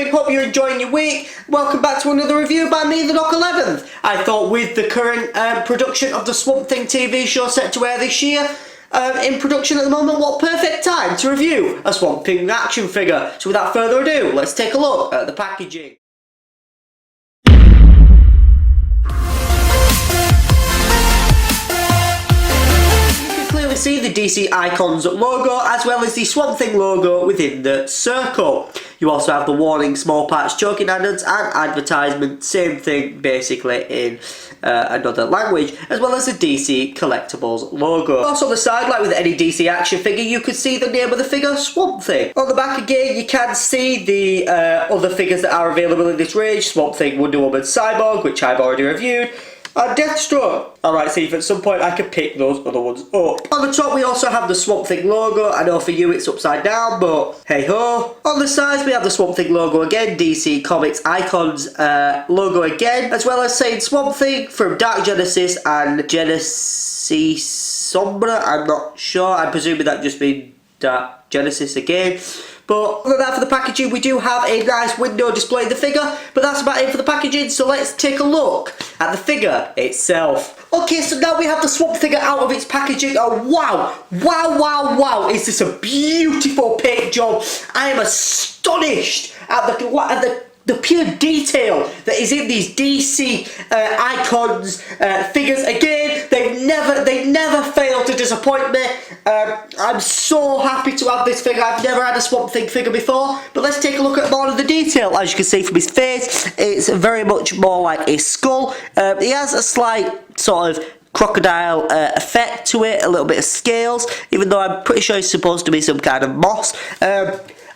Jing, hope you're enjoying your week. Welcome back to another review by me, the Doc 11th. I thought with the current production of the Swamp Thing TV show set to air this year, in production at the moment, what perfect time to review a Swamp Thing action figure. So without further ado, let's take a look at the packaging. See the DC Icons logo as well as the Swamp Thing logo within the circle. You also have the warning, small parts, choking hazards and advertisement, same thing basically in another language, as well as the DC Collectibles logo. Also on the side, like with any DC action figure, you could see the name of the figure, Swamp Thing. On the back again, you can see the other figures that are available in this range, Swamp Thing, Wonder Woman, Cyborg, which I've already reviewed, and Deathstroke. Alright, see if at some point I can pick those other ones up. On the top we also have the Swamp Thing logo. I know for you it's upside down, but hey ho. On the sides we have the Swamp Thing logo again, DC Comics Icons logo again, as well as saying Swamp Thing from Dark Genesis and Genesis Sombra. I'm not sure, I'm presuming that just means Dark Genesis again. But other than that, for the packaging, we do have a nice window displaying the figure, but that's about it for the packaging, so let's take a look at the figure itself. Okay, so now we have the Swamp figure out of its packaging. Oh wow, wow, is this a beautiful paint job. I am astonished at the pure detail that is in these DC Icons figures. Again, they never fail to disappoint me. I'm so happy to have this figure. I've never had a Swamp Thing figure before, but let's take a look at more of the detail. As you can see from his face, it's very much more like a skull. He has a slight sort of crocodile effect to it, a little bit of scales, even though I'm pretty sure it's supposed to be some kind of moss.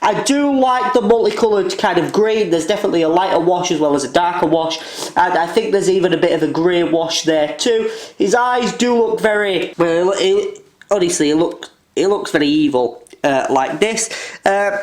I do like the multicoloured kind of green. There's definitely a lighter wash as well as a darker wash, and I think there's even a bit of a grey wash there too. His eyes do look very, well, honestly, it looks very evil. Like this.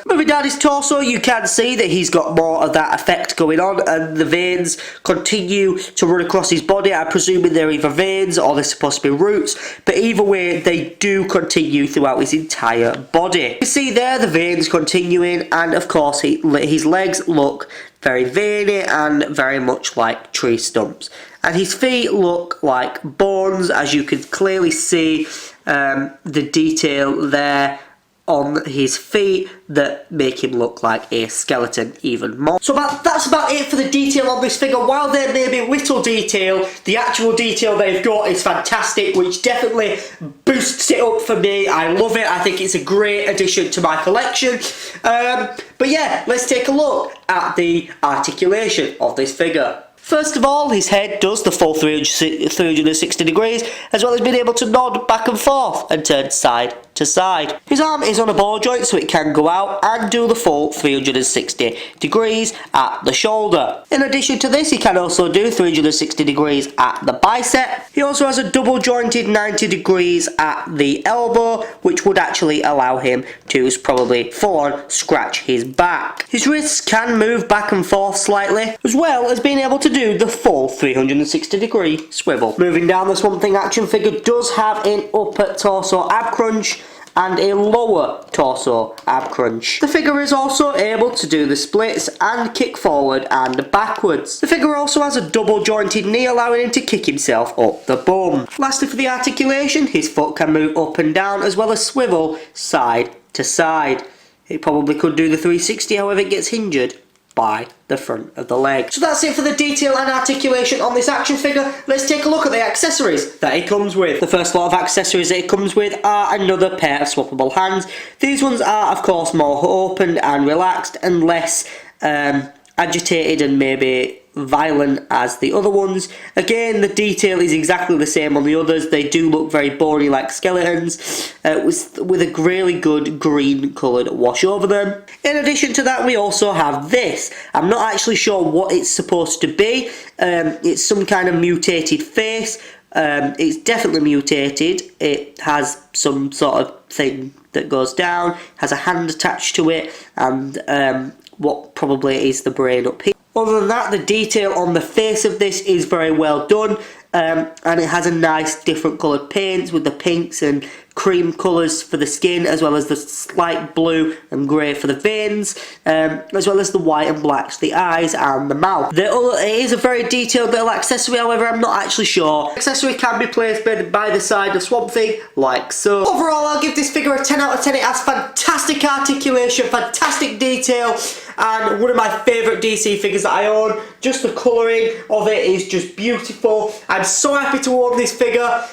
Moving down his torso, you can see that he's got more of that effect going on, and the veins continue to run across his body. I'm presuming they're either veins or they're supposed to be roots, but either way, they do continue throughout his entire body. You see there the veins continuing, and of course his legs look very veiny and very much like tree stumps. And his feet look like bones, as you can clearly see the detail there on his feet that make him look like a skeleton even more. So that's about it for the detail on this figure. While there may be little detail, the actual detail they've got is fantastic, which definitely boosts it up for me. I love it. I think it's a great addition to my collection. But yeah, let's take a look at the articulation of this figure. First of all, his head does the full 360 degrees, as well as being able to nod back and forth and turn side to side. His arm is on a ball joint, so it can go out and do the full 360 degrees at the shoulder. In addition to this, he can also do 360 degrees at the bicep. He also has a double jointed 90 degrees at the elbow, which would actually allow him to probably full on scratch his back. His wrists can move back and forth slightly, as well as being able to do the full 360 degree swivel. Moving down, the Swamp Thing action figure does have an upper torso ab crunch and a lower torso ab crunch. The figure is also able to do the splits and kick forward and backwards. The figure also has a double jointed knee, allowing him to kick himself up the bum. Lastly, for the articulation, his foot can move up and down as well as swivel side to side. It probably could do the 360, however it gets hindered by the front of the leg. So that's it for the detail and articulation on this action figure. Let's take a look at the accessories that it comes with. The first lot of accessories that it comes with are another pair of swappable hands. These ones are of course more open and relaxed and less agitated and maybe violent as the other ones. Again, the detail is exactly the same on the others. They do look very bony like skeletons, with a really good green coloured wash over them. In addition to that, we also have this. I'm not actually sure what it's supposed to be. It's some kind of mutated face. It's definitely mutated. It has some sort of thing that goes down, has a hand attached to it, and what probably is the brain up here. Other than that, the detail on the face of this is very well done, and it has a nice different coloured paints with the pinks and cream colours for the skin, as well as the slight blue and grey for the veins, as well as the white and blacks for the eyes and the mouth. It is a very detailed little accessory, however I'm not actually sure. Accessory can be placed by the side of Swamp Thing, like so. Overall, I'll give this figure a 10 out of 10. It has fantastic articulation, fantastic detail, and one of my favourite DC figures that I own. Just the colouring of it is just beautiful. I'm so happy to own this figure.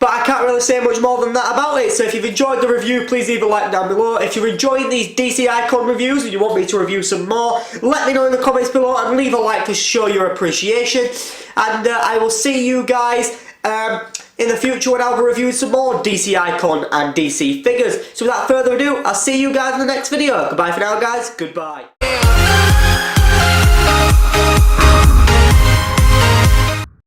But I can't really say much more than that about it. So if you've enjoyed the review, please leave a like down below. If you're enjoying these DC Icon reviews and you want me to review some more, let me know in the comments below and leave a like to show your appreciation. And I will see you guys in the future when I'll be reviewing some more DC Icon and DC figures. So without further ado, I'll see you guys in the next video. Goodbye for now, guys. Goodbye.